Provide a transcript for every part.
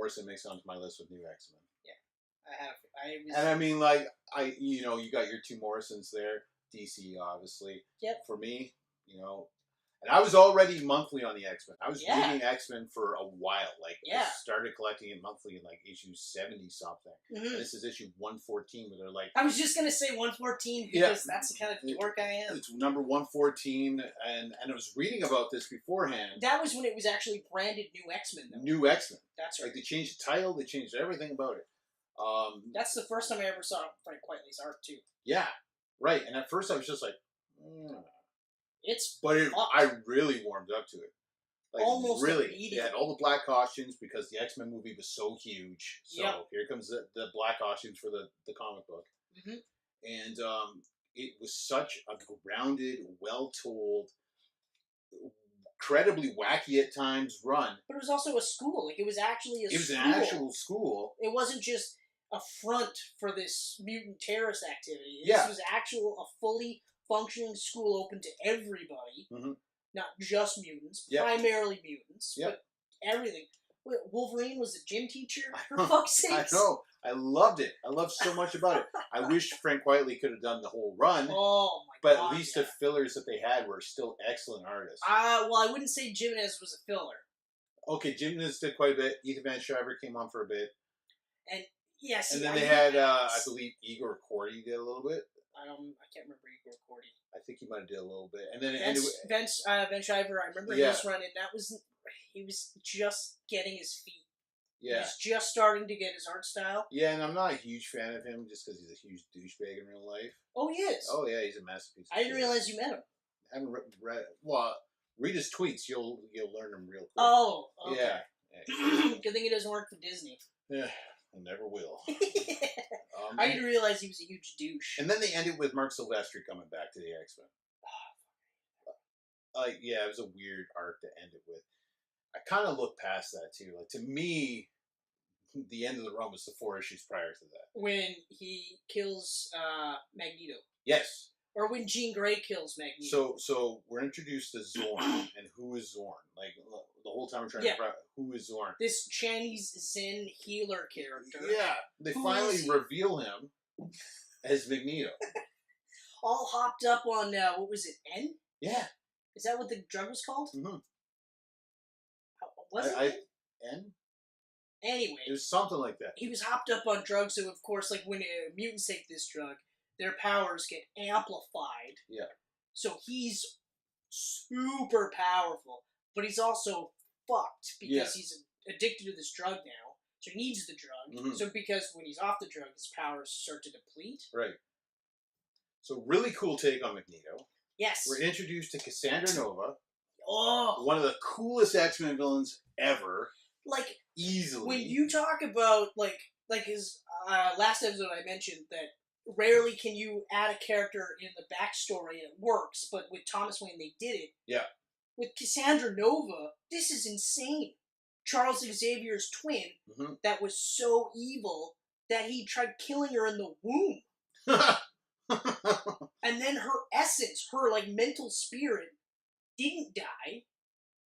Morrison makes it onto my list with New X-Men. And I mean, like, you got your two Morrisons there. DC, obviously. Yep. For me, and I was already monthly on the X-Men. I was reading X-Men for a while. Like, I started collecting it monthly in, like, issue 70-something. Mm-hmm. And this is issue 114, where they're like... I was just going to say 114, because that's the kind of dork I am. It's number 114, and I was reading about this beforehand. That was when it was actually branded New X-Men, though. New X-Men. That's right. Like, they changed the title, they changed everything about it. That's the first time I ever saw Frank Quitely's art, too. Yeah, right. And at first I was just like... But I really warmed up to it. Like, almost really. immediately. They had all the black costumes because the X-Men movie was so huge. So here comes the black costumes for the comic book. Mm-hmm. And it was such a grounded, well-told, incredibly wacky at times run. But it was also a school. Like, it was actually a school. It was an actual school. It wasn't just a front for this mutant terrorist activity. Yeah. This was a fully functioning school open to everybody, not just mutants, primarily mutants, but everything. Wait, Wolverine was a gym teacher, for fuck's sakes. I know. I loved it. I loved so much about it. I wish Frank Quitely could have done the whole run. Oh, my but God. But at least the fillers that they had were still excellent artists. Well, I wouldn't say Jimenez was a filler. Okay, Jimenez did quite a bit. Ethan Van Sciver came on for a bit. And, yes. And then they had, I believe, Igor Cordy did a little bit. I can't remember Igor Cordy. I think he might have did a little bit, and then Van Sciver. I remember his run, and he was just getting his feet. Yeah, he was just starting to get his art style. Yeah, and I'm not a huge fan of him just because he's a huge douchebag in real life. Oh, he is. Oh yeah, he's a masterpiece. I didn't realize you met him. I haven't read. Well, read his tweets. You'll learn him real quick. Oh, okay. Yeah. Good thing he doesn't work for Disney. Yeah, I never will. I didn't realize he was a huge douche. And then they ended with Marc Silvestri coming back to the X-Men. Yeah, it was a weird arc to end it with. I kind of look past that, too. Like, to me, the end of the run was the 4 issues prior to that. When he kills Magneto. Yes. Or when Jean Grey kills Magneto. So we're introduced to Zorn, and who is Zorn? Like, the whole time we're trying to figure out who is Zorn. This Chinese Zen healer character. Yeah, they finally reveal him as Magneto. All hopped up on, what was it, N? Yeah. Is that what the drug was called? Mm-hmm. Was it N? Anyway. It was something like that. He was hopped up on drugs, so of course, like, when mutants take this drug, their powers get amplified. Yeah. So he's super powerful, but he's also fucked because he's addicted to this drug now. So he needs the drug. Mm-hmm. So because when he's off the drug, his powers start to deplete. Right. So really cool take on Magneto. Yes. We're introduced to Cassandra Nova. Oh. One of the coolest X-Men villains ever. Like, easily. When you talk about, like his last episode I mentioned that rarely can you add a character in the backstory and it works, but with Thomas Wayne they did it. Yeah. With Cassandra Nova, this is insane. Charles Xavier's twin that was so evil that he tried killing her in the womb. And then her essence, her like mental spirit, didn't die.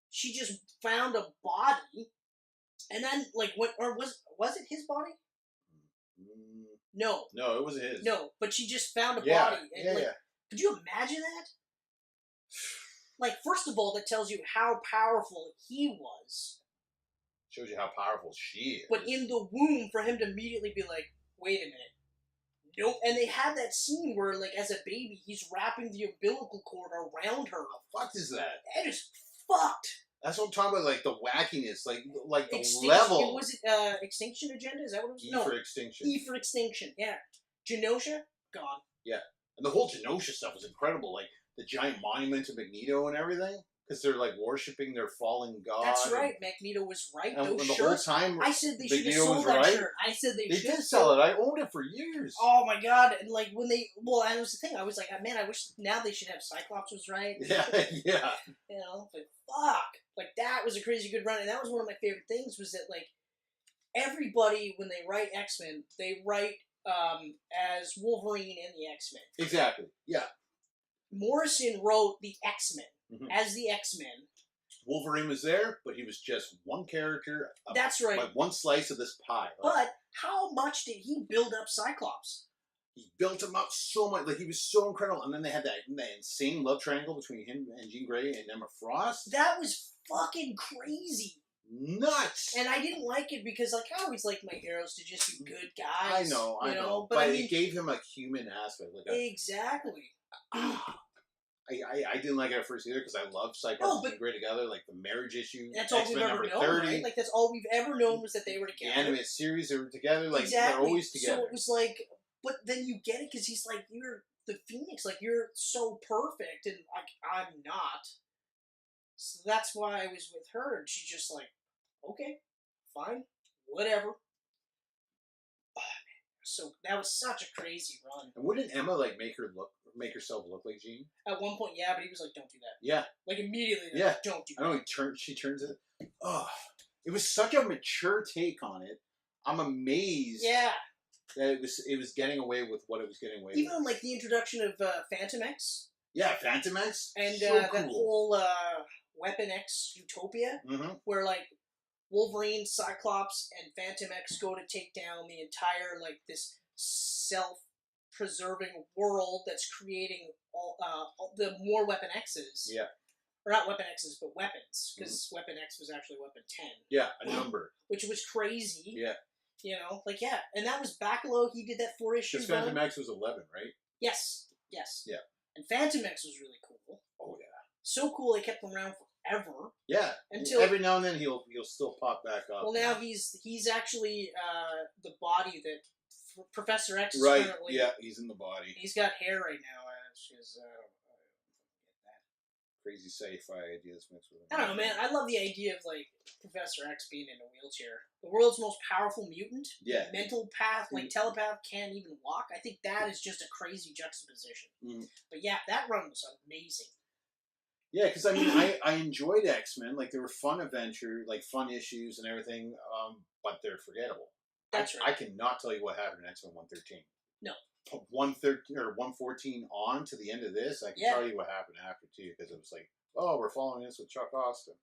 She just found a body. And then like was it his body? No. No, it wasn't his. No, but she just found a body. And, could you imagine that? Like, first of all, that tells you how powerful he was. Shows you how powerful she is. But in the womb, for him to immediately be like, wait a minute. Nope. And they had that scene where, like, as a baby, he's wrapping the umbilical cord around her. How fucked is that? That is fucked. That's what I'm talking about, like, the wackiness, like the level. Was it Extinction Agenda? Is that what it was? E for Extinction. E for Extinction, yeah. Genosha? Gone. Yeah. And the whole Genosha stuff was incredible. Like, the giant monument to Magneto and everything. Because they're, like, worshipping their fallen god. That's right. Magneto was right. And those the shirts, whole time, I said they should have Magneto sold was that right. shirt. I said they did sell it. I owned it for years. Oh, my God. And, like, when they... Well, and it was the thing. I was like, man, I wish now they should have Cyclops was right. Yeah, yeah. You know? But fuck. Like, that was a crazy good run. And that was one of my favorite things was that, like, everybody, when they write X-Men, they write as Wolverine and the X-Men. Exactly. Yeah. Morrison wrote the X-Men as the X-Men, Wolverine was there, but he was just one character. That's right. Like one slice of this pie. But how much did he build up Cyclops? He built him up so much. Like, he was so incredible. And then they had that insane love triangle between him and Jean Grey and Emma Frost. That was fucking crazy. Nuts. And I didn't like it because, like, I always like my heroes to just be good guys. I know. But I mean, it gave him a human aspect. Like exactly. I didn't like it at first either because I love Cyclops and Jean Grey together. Like, the marriage issue. That's all we've ever known, right? Like, that's all we've ever known was that they were together. The animated series, they were together. Like, they're always together. So it was like... But then you get it because he's like, you're the Phoenix, like, you're so perfect, and I'm not. So that's why I was with her, and she's just like, okay, fine, whatever. Oh, man. So that was such a crazy run. And wouldn't Emma like make herself look like Jean? At one point, yeah, but he was like, don't do that. Yeah. Like immediately, like, yeah. Don't do that. I know she turns it. Oh, it was such a mature take on it. I'm amazed. Yeah. That it was getting away with what it was getting away with. Even like the introduction of Phantom X. Yeah, Phantom X. And so that cool. whole Weapon X Utopia, where like Wolverine, Cyclops, and Phantom X go to take down the entire like this self-preserving world that's creating all the more Weapon X's. Yeah. Or not Weapon X's, but weapons, because Weapon X was actually Weapon 10. Yeah, a number. Which was crazy. Yeah. You know, like, yeah. And that was Bachalo. He did that 4-issue run. Because Phantom X was 11, right? Yes. Yeah. And Phantom X was really cool. Oh, yeah. So cool they kept him around forever. Yeah. Until every now and then he'll still pop back up. Well, now he's actually the body that Professor X is right. currently... Yeah, he's in the body. He's got hair right now. Crazy sci-fi ideas mixed with... I don't know, man. I love the idea of, like, Professor X being in a wheelchair. The world's most powerful mutant. Yeah. Mental path, like, telepath, can't even walk. I think that is just a crazy juxtaposition. But yeah, that run was amazing. Yeah, because, I mean, I enjoyed X-Men. Like, they were fun adventure, like, fun issues and everything, but they're forgettable. That's right. I cannot tell you what happened in X-Men 113. No. 113 or 114 on to the end of this, I can tell you what happened after too, because it was like, oh, we're following this with Chuck Austin.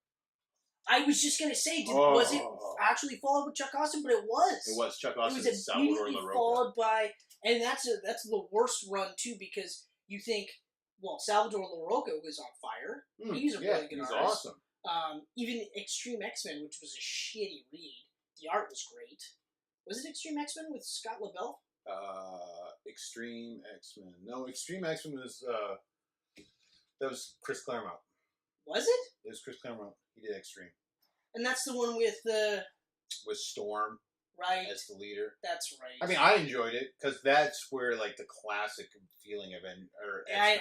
I was just gonna say, was it actually followed with Chuck Austin? But it was. It was Chuck Austin. It was immediately followed by, and that's the worst run too, because you think, well, Salvador LaRocca was on fire. He's a really good artist. Awesome. Even Extreme X-Men, which was a shitty read, the art was great. Was it Extreme X-Men with Scott LaBelle? Extreme X-Men. No, Extreme X-Men was, that was Chris Claremont. Was it? It was Chris Claremont. He did Extreme. And that's the one with the... With Storm. Right. As the leader. That's right. I mean, I enjoyed it, because that's where, like, the classic feeling of X-Men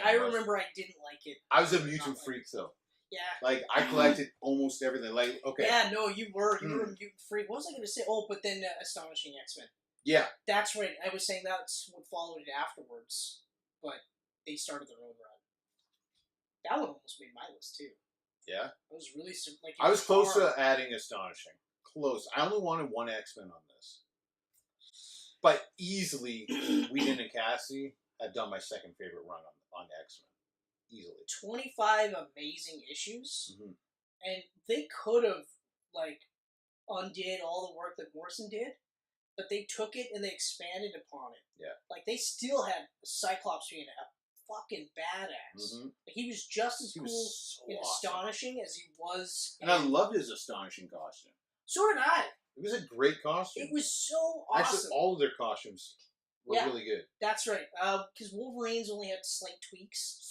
I remember I didn't like it. I was a mutant freak, though. Yeah. Like, I collected almost everything. Like, okay. Yeah, no, you were. You were a mutant freak. What was I going to say? Oh, but then Astonishing X-Men. Yeah. That's right. I was saying that's what followed it afterwards, but they started their own run. That one almost made my list, too. Yeah? I was really... like. I was close to adding Astonishing. Close. I only wanted one X-Men on this. But easily, Whedon and Cassie had done my second favorite run on X-Men. Easily. 25 amazing issues, and they could have, like, undid all the work that Morrison did, but they took it and they expanded upon it. Yeah. Like, they still had Cyclops being a fucking badass. Like, he was just as cool and astonishing as he was. And I loved his astonishing costume. So did I. It was a great costume. It was so awesome. Actually, all of their costumes were really good. That's right. Because Wolverine's only had slight tweaks.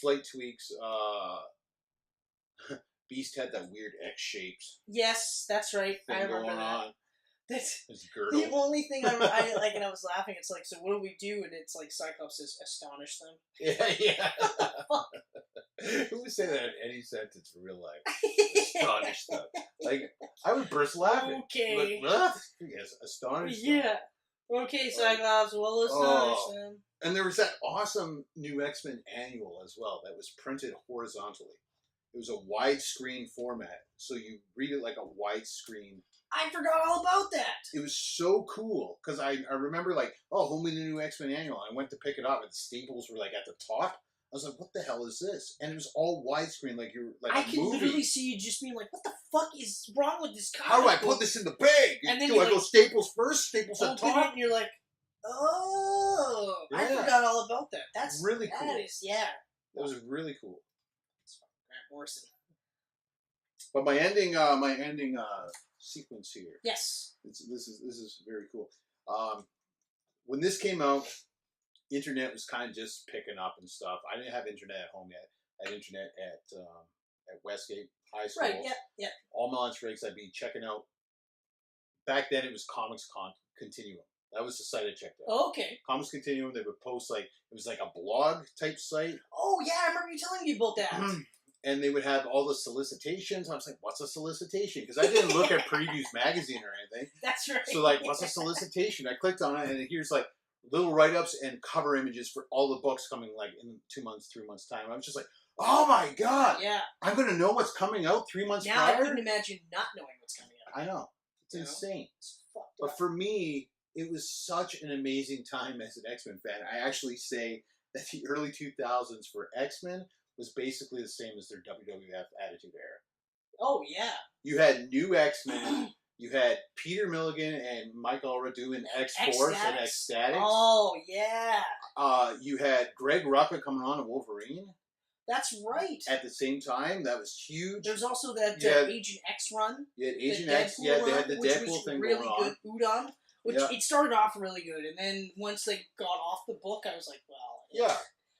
Beast had that weird X-shaped. Yes, that's right. I remember that. That's his girdle. The only thing I like, and I was laughing. It's like, so what do we do? And it's like Cyclops says, "Astonish them." Yeah. Who would say that in any sentence in real life? Astonish them. Like, I would burst laughing. Okay. Like, yes, astonish them. Yeah. Okay, Cyclops. Well, astonish them. And there was that awesome new X-Men annual as well that was printed horizontally. It was a widescreen format, so you read it like a widescreen. I forgot all about that. It was so cool, because I remember, like, oh, who made the new X-Men annual? And I went to pick it up, and the staples were, like, at the top. was like, what the hell is this? And it was all widescreen, like you're like I a can movie. literally see you just being like, what the fuck is wrong with this comic How do I book? put this in the bag? And then do I you, go like, staples first? Staples at open it top? and you're like, oh, I Yeah. forgot all about that. That's Really cool. That is, yeah. That was really cool. Grant Morrison. But my ending sequence here. Yes. This is very cool. When this came out, internet was kind of just picking up and stuff. I didn't have internet at home yet. I had internet at Westgate High School. Right. Yeah. All my lunch breaks, I'd be checking out. Back then, it was Comics Continuum. That was the site I checked out. Oh, okay. Comics Continuum. They would post it was like a blog type site. Oh yeah, I remember you telling me about that. And they would have all the solicitations. I was like, what's a solicitation? Because I didn't look at Previews magazine or anything. That's right. So like, what's a solicitation? I clicked on it, and here's like little write-ups and cover images for all the books coming like in 2 months, 3 months time. I was just like, oh my god! Yeah. I'm gonna know what's coming out 3 months now prior. I couldn't imagine not knowing what's coming out. I know, it's insane. It's fucked But up. for me, it was such an amazing time as an X-Men fan. I actually say that the early 2000s for X-Men was basically the same as their WWF Attitude Era. Oh yeah. You had new X-Men. You had Peter Milligan and Mike Allred doing X-Force and X-Statix. Oh yeah. You had Greg Rucka coming on in Wolverine. That's right. At the same time, that was huge. There's also that Agent X run. You had Agent X. Yeah, they had the Deadpool thing really going on. Good Udon, which it started off really good, and then once they got off the book, I was like, well, yeah.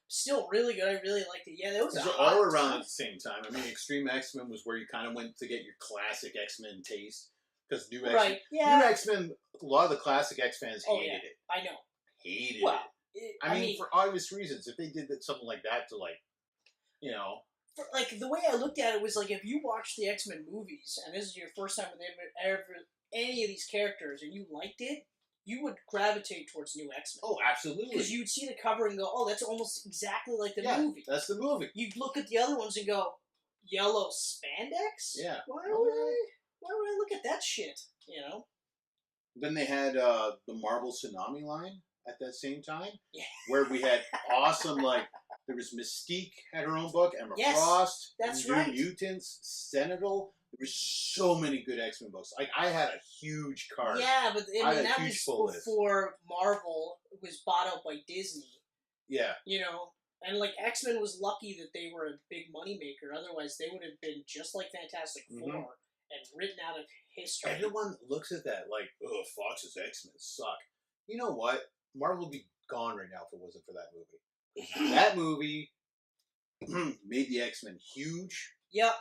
Still really good. I really liked it. Yeah, that was all around at the same time. I mean, Extreme X-Men was where you kind of went to get your classic X-Men taste. Because new X-Men, new X-Men, a lot of the classic X-Fans hated it. I know. Hated it. I mean, for obvious reasons. If they did something like that to like the way I looked at it was like if you watch the X-Men movies and this is your first time with ever any of these characters and you liked it, you would gravitate towards new X-Men. Oh, absolutely. Because you'd see the cover and go, oh, that's almost exactly like the movie. That's the movie. You'd look at the other ones and go, yellow spandex? Yeah. Why would I look at that shit? Then they had the Marvel Tsunami line at that same time. Yeah. Where we had awesome, there was Mystique had her own book, Emma Frost, that's New right. Mutants, Sentinel. There were so many good X-Men books. I had a huge card. Yeah, but I mean, that was list. before Marvel was bought out by Disney. Yeah. And X-Men was lucky that they were a big moneymaker. Otherwise, they would have been just like Fantastic Four and written out of history. Everyone looks at that like, oh, Fox's X-Men suck. You know what? Marvel would be gone right now if it wasn't for that movie. That movie made the X-Men huge. Yep.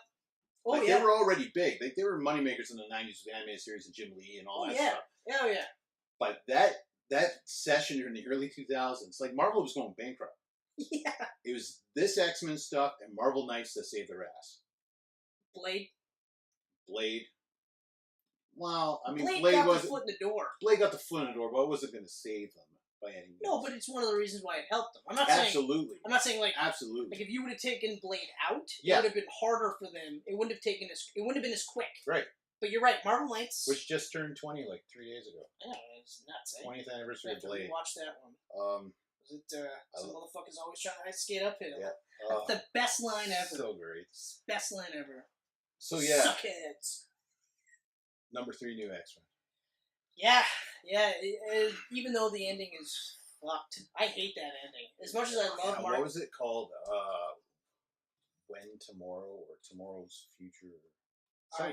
Oh, They were already big. They were moneymakers in the 90s with the animated series and Jim Lee and all that stuff. Oh, yeah. But that session during the early 2000s, Marvel was going bankrupt. Yeah. It was this X-Men stuff and Marvel Knights that saved their ass. Blade. Well, I mean, Blade got the foot in the door. Blade got the foot in the door, but it wasn't going to save them by any means. No, but it's one of the reasons why it helped them. I'm not Absolutely. saying absolutely. If you would have taken Blade out, it would have been harder for them. It wouldn't have been as quick. Right. But you're right, Marvel Knights, which just turned 20 3 days ago. I know, it's nuts. 20th anniversary of Blade. Watch that one. Was it some motherfuckers always trying to skate uphill? Yeah. That's the best line ever. So great. Best line ever. So yeah. Suckheads. Number 3, new X-Men. Yeah. Even though the ending is fucked, I hate that ending. As much as I love Mark. What was it called? When Tomorrow or Tomorrow's Future?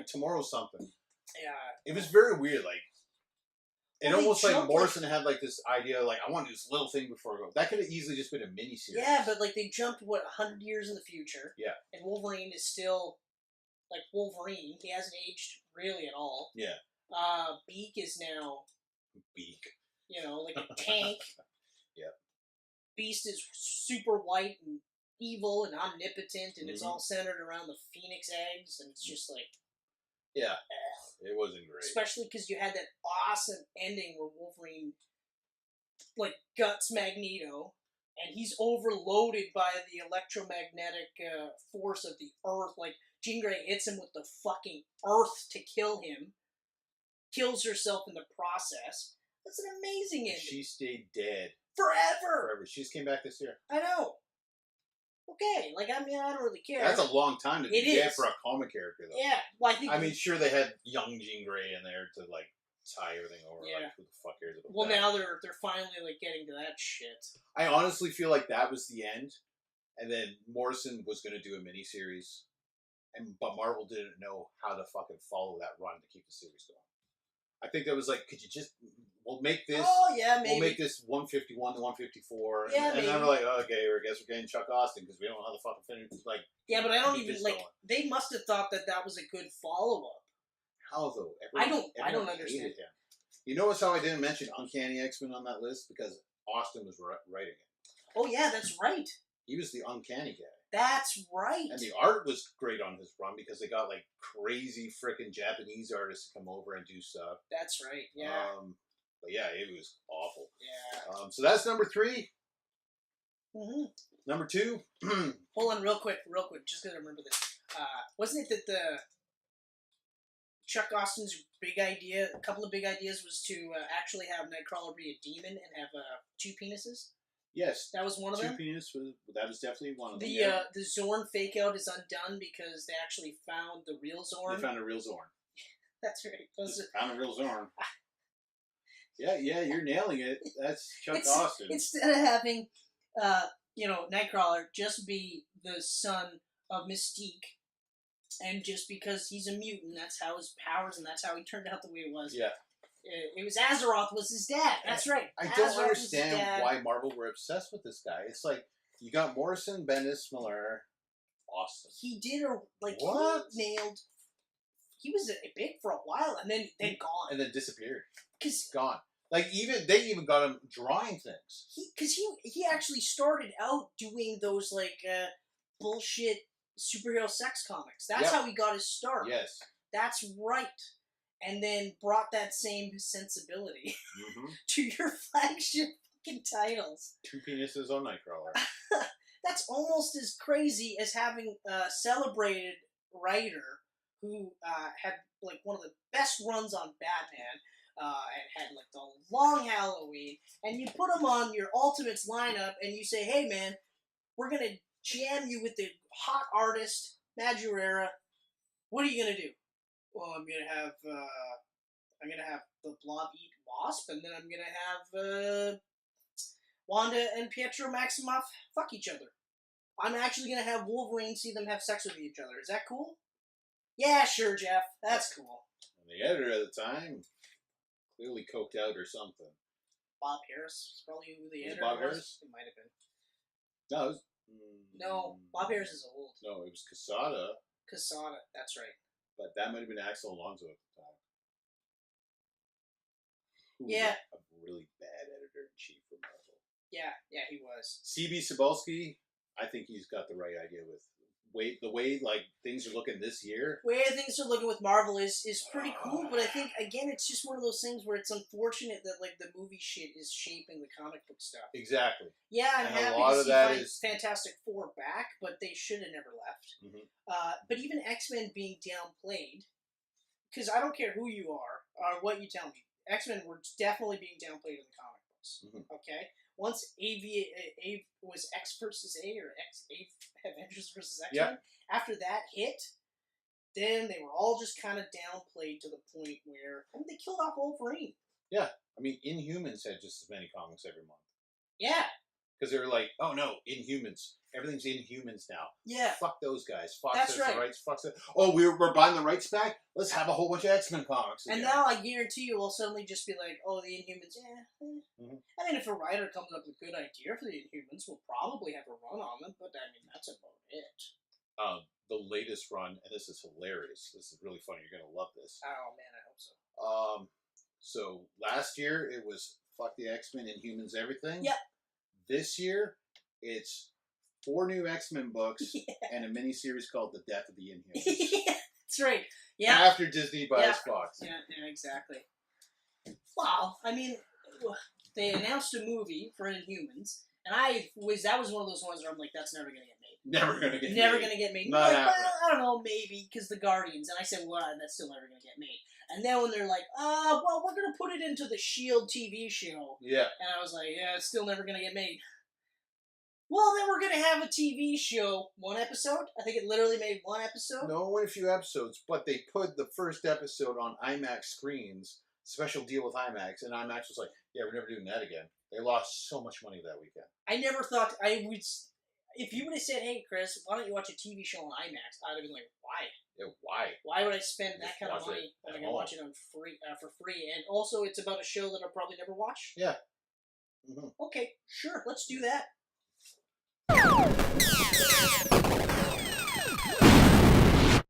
Tomorrow something. Yeah. It was very weird. It almost Morrison had this idea, I want to do this little thing before I go. That could have easily just been a mini-series. Yeah, but they jumped 100 years in the future. Yeah. And Wolverine is still Wolverine. He hasn't aged really at all. Yeah. Beak is now Beak. A tank. Yeah. Beast is super white and evil and omnipotent, and it's all centered around the Phoenix eggs, and it's just yeah. It wasn't great. Especially because you had that awesome ending where Wolverine, guts Magneto, and he's overloaded by the electromagnetic force of the Earth. Jean Grey hits him with the fucking Earth to kill him, kills herself in the process. That's an amazing ending. She stayed dead. Forever. She just came back this year. I know. okay. Like, I mean, I don't really care. That's a long time to get for a comic character, though. Yeah. Well, I mean, sure, they had young Jean Grey in there to, like, tie everything over. Yeah. Like, who the fuck cares about well, that? now they're finally, like, getting to that shit. I honestly feel like that was the end, and then Morrison was going to do a miniseries, but Marvel didn't know how to fucking follow that run to keep the series going. I think that was like, could you just, we'll make this, maybe. we'll make this 151 to 154, Yeah, and then we're like, oh, okay, I guess we're getting Chuck Austin, because we don't know how to fucking finish, like, yeah, but I don't keep even, this like, going. they must have thought that was a good follow-up. How, though? I don't everyone understand. hated him. You notice how I didn't mention Uncanny X-Men on that list? Because Austin was writing it. Oh, yeah, that's right. He was the Uncanny guy. That's right. And the art was great on his run because they got like crazy freaking Japanese artists to come over and do stuff. That's right. Yeah. But yeah, it was awful. Yeah. So that's number 3. Mm-hmm. Number 2. Hold on, real quick. Just gotta remember this. Wasn't it that the Chuck Austin's big idea, a couple of big ideas, was to actually have Nightcrawler be a demon and have 2 penises? Yes. That was one of 2 them? penises, that was definitely one of them. The Zorn fake out is undone because they actually found the real Zorn. They found a real Zorn. That's right. Found a real Zorn. Yeah, you're nailing it. That's Chuck Austin. Instead of having, Nightcrawler just be the son of Mystique, and just because he's a mutant, that's how his powers, and that's how he turned out the way it was. Yeah. It was Azeroth was his dad. That's right. I don't understand why Marvel were obsessed with this guy. It's like, you got Morrison, Bendis, Miller, Austin. He did what? He nailed. He was big for a while, and then gone. And then disappeared. Gone. Like, they even got him drawing things. He actually started out doing those, like, bullshit superhero sex comics. That's how he got his start. Yes. That's right. And then brought that same sensibility to your flagship fucking titles. 2 penises on Nightcrawler. That's almost as crazy as having a celebrated writer who had, like, one of the best runs on Batman, and had, like, the long Halloween, and you put him on your Ultimates lineup, and you say, hey, man, we're going to jam you with the hot artist, Majorera. What are you going to do? Well, I'm gonna have the Blob eat Wasp, and then I'm gonna have Wanda and Pietro Maximoff fuck each other. I'm actually gonna have Wolverine see them have sex with each other. Is that cool? Yeah, sure, Jeff. That's cool. And the editor at the time clearly coked out or something. Bob Harris is probably who the editor Bob Harris? It might have been. No, it was, no, Bob Harris is old. No, it was Quesada. That's right. But that might have been Axel Alonso at the time. Who was a really bad editor-in-chief for Marvel. Yeah, he was. C.B. Cebulski, I think he's got the right idea with the way like things are looking this year. The way things are looking with Marvel is pretty cool, but I think again it's just one of those things where it's unfortunate that like the movie shit is shaping the comic book stuff. Exactly. Yeah, I'm happy to see Fantastic Four back, but they should have never left. But even X-Men being downplayed, because I don't care who you are or what you tell me, X-Men were definitely being downplayed in the comic books. Okay. Once A was X versus A or Avengers versus X-Men, after that hit, then they were all just kind of downplayed to the point where they killed off Wolverine. Yeah, I mean, Inhumans had just as many comics every month. Yeah. Because they were like, oh no, Inhumans. Everything's Inhumans now. Yeah. Fuck those guys. Fox has the rights. Fox has... Oh, we're buying the rights back? Let's have a whole bunch of X-Men comics again. And now I guarantee you will suddenly just be like, oh, the Inhumans, I mean, if a writer comes up with a good idea for the Inhumans, we'll probably have a run on them, but I mean, that's about it. The latest run, and this is hilarious. This is really funny. You're going to love this. Oh, man, I hope so. So last year, it was fuck the X-Men, Inhumans, everything. Yep. This year, it's 4 new X-Men books and a miniseries called The Death of the Inhumans. That's right. Yeah. After Disney buys Fox. Yeah, exactly. Wow. I mean, they announced a movie for Inhumans, and that was one of those ones where I'm like, that's never going to get made. Never going to get made. Never going to get made. Not happening. Well, I don't know, maybe, because the Guardians. And I said, well, that's still never going to get made. And then when they're like, well, we're going to put it into the S.H.I.E.L.D. TV show. Yeah. And I was like, yeah, it's still never going to get made. Well, then we're gonna have a TV show. 1 episode? I think it literally made 1 episode. No, only a few episodes, but they put the first episode on IMAX screens. Special deal with IMAX, and IMAX was like, "Yeah, we're never doing that again." They lost so much money that weekend. I never thought I would. If you would have said, "Hey, Chris, why don't you watch a TV show on IMAX?" I'd have been like, "Why? Yeah, why? Why would I spend that Just kind of watch money it when I at can home. watch it on for free?" And also, it's about a show that I'll probably never watch. Yeah. Mm-hmm. Okay, sure, let's do that.